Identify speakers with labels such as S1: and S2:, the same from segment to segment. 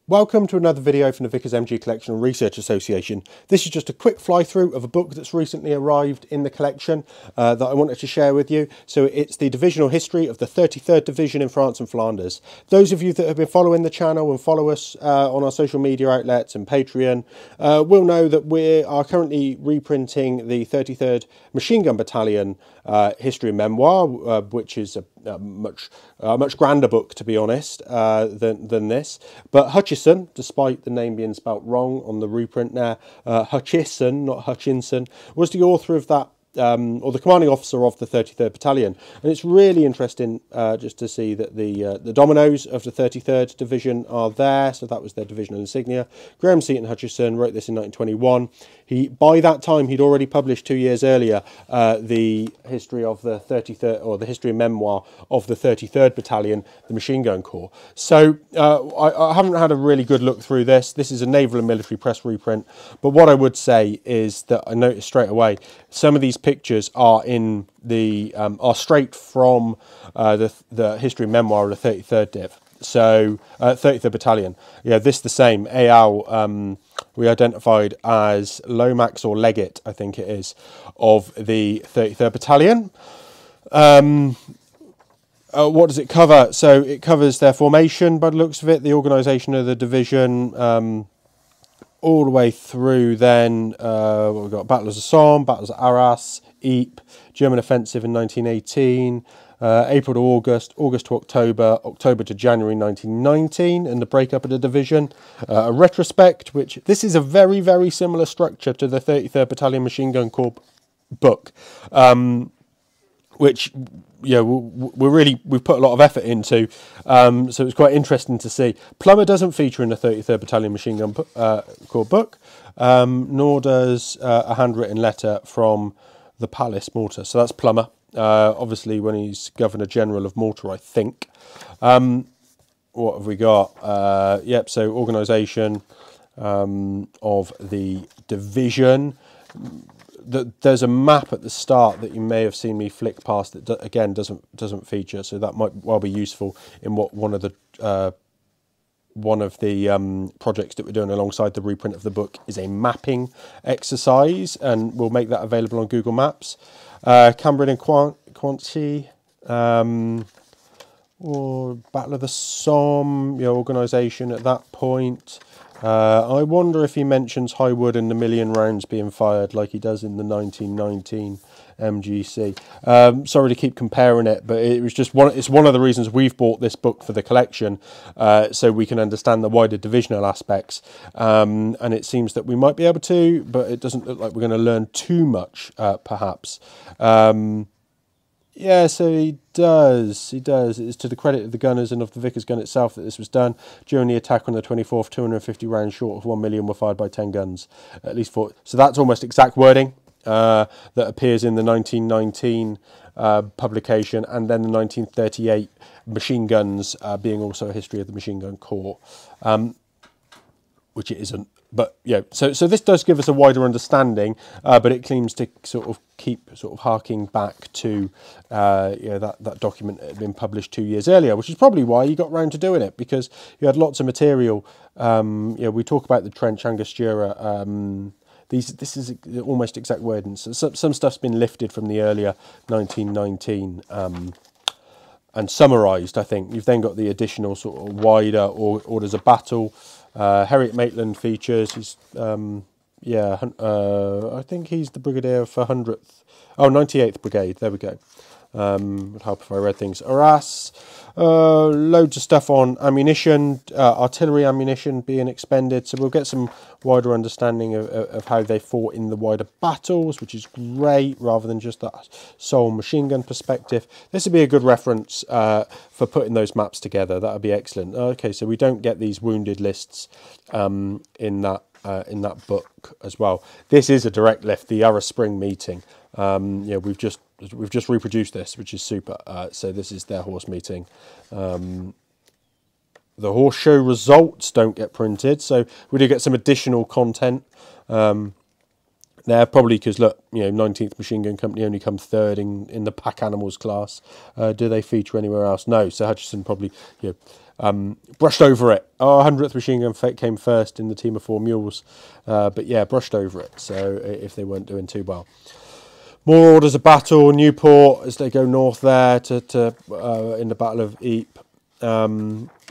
S1: Welcome to another video from the Vickers MG Collection and Research Association. This is just a quick fly through of a book that's recently arrived in the collection that I wanted to share with you. So it's the Divisional History of the 33rd Division in France and Flanders. Those of you that have been following the channel and follow us on our social media outlets and Patreon will know that we are currently reprinting the 33rd Machine Gun Battalion history and memoir, which is a much grander book, to be honest, than this. But Hutchison, despite the name being spelt wrong on the reprint there, Hutchison, not Hutchinson, was the author of that, or the commanding officer of the 33rd Battalion. And it's really interesting just to see that the dominoes of the 33rd Division are there. So that was their divisional insignia. Graham Seaton Hutchison wrote this in 1921. By that time, he'd already published 2 years earlier the history of the 33rd, or the history and memoir of the 33rd Battalion, the Machine Gun Corps. So I haven't had a really good look through this. This is a naval and military press reprint. But what I would say is that I noticed straight away some of these pictures are in the are straight from the history and memoir of the 33rd Div. So 33rd Battalion. Yeah, this the same. AL we identified as Lomax or Leggett, I think it is, of the 33rd Battalion. What does it cover? So it covers their formation by the looks of it, the organisation of the division, all the way through then. We've got battles of Somme, battles of Arras, Ypres, German offensive in 1918, April to August, August to October, October to January 1919, and the breakup of the division. A retrospect, which this is a very, very similar structure to the 33rd Battalion Machine Gun Corps book, which we've put a lot of effort into, so it's quite interesting to see. Plummer doesn't feature in the 33rd Battalion Machine Gun Corps book, nor does a handwritten letter from the Palace, Malta. So that's Plummer, obviously when he's Governor General of Malta, I think. What have we got? Yep, so organisation of the division. There's a map at the start that you may have seen me flick past that again doesn't feature, so that might well be useful in what one of the projects that we're doing alongside the reprint of the book is a mapping exercise, and we'll make that available on Google Maps. Cambridge and Quancy, or Battle of the Somme, organisation at that point. I wonder if he mentions Highwood and the million rounds being fired like he does in the 1919 MGC. Sorry to keep comparing it, but it was just it's one of the reasons we've bought this book for the collection, so we can understand the wider divisional aspects. And it seems that we might be able to, but it doesn't look like we're going to learn too much, perhaps. Yeah, so he does. It's to the credit of the gunners and of the Vickers gun itself that this was done. During the attack on the 24th, 250 rounds short of 1 million were fired by 10 guns. At least 4. So that's almost exact wording that appears in the 1919 publication, and then the 1938 machine guns being also a history of the Machine Gun Corps, which it isn't. But yeah, so this does give us a wider understanding, but it claims to sort of keep harking back to that document that had been published 2 years earlier, which is probably why you got round to doing it, because you had lots of material. We talk about the trench, Angostura. This is almost exact wording. So some stuff's been lifted from the earlier 1919 and summarised. I think you've then got the additional sort of wider orders of battle. Harriet Maitland features. He's I think he's the brigadier for 100th. Oh, 98th Brigade. There we go. Would help if I read things. Arras, loads of stuff on ammunition, artillery ammunition being expended. So we'll get some wider understanding of how they fought in the wider battles, which is great, rather than just that sole machine gun perspective. This would be a good reference for putting those maps together. That would be excellent. Okay, so we don't get these wounded lists in that book as well. This is a direct lift, the Arras Spring meeting. We've just reproduced this, which is super. So this is their horse meeting. The horse show results don't get printed, so we do get some additional content. there, probably because, look, 19th Machine Gun Company only come third in the pack animals class. Do they feature anywhere else? No. So Hutchison probably brushed over it. 100th Machine Gun came first in the team of 4 mules, but yeah, brushed over it. So if they weren't doing too well. More orders of battle. Newport as they go north there to in the Battle of Ypres.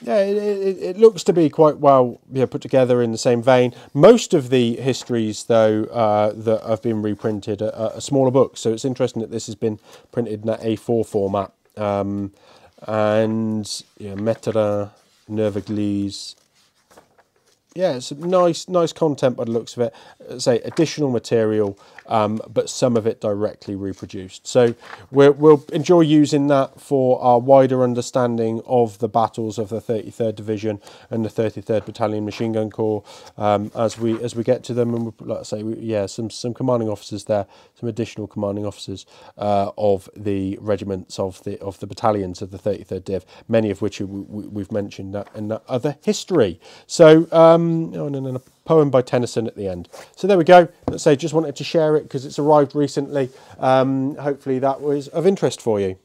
S1: Yeah, it looks to be quite well put together in the same vein. Most of the histories, though, that have been reprinted are smaller books. So it's interesting that this has been printed in that A4 format. And Metterin, Neuve-Église. Yeah, it's nice content by the looks of it. Say additional material, but some of it directly reproduced. So we'll enjoy using that for our wider understanding of the battles of the 33rd Division and the 33rd Battalion Machine Gun Corps as we get to them. And like I say, some commanding officers there, some additional commanding officers of the regiments of the battalions of the 33rd Div, many of which we've mentioned in that other history. So. And then a poem by Tennyson at the end. So there we go. Let's say just wanted to share it because it's arrived recently. Hopefully that was of interest for you.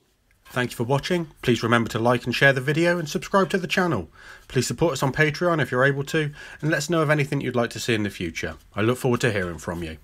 S1: Thank you for watching. Please remember to like and share the video and subscribe to the channel. Please support us on Patreon if you're able to, and let us know of anything you'd like to see in the future. I look forward to hearing from you.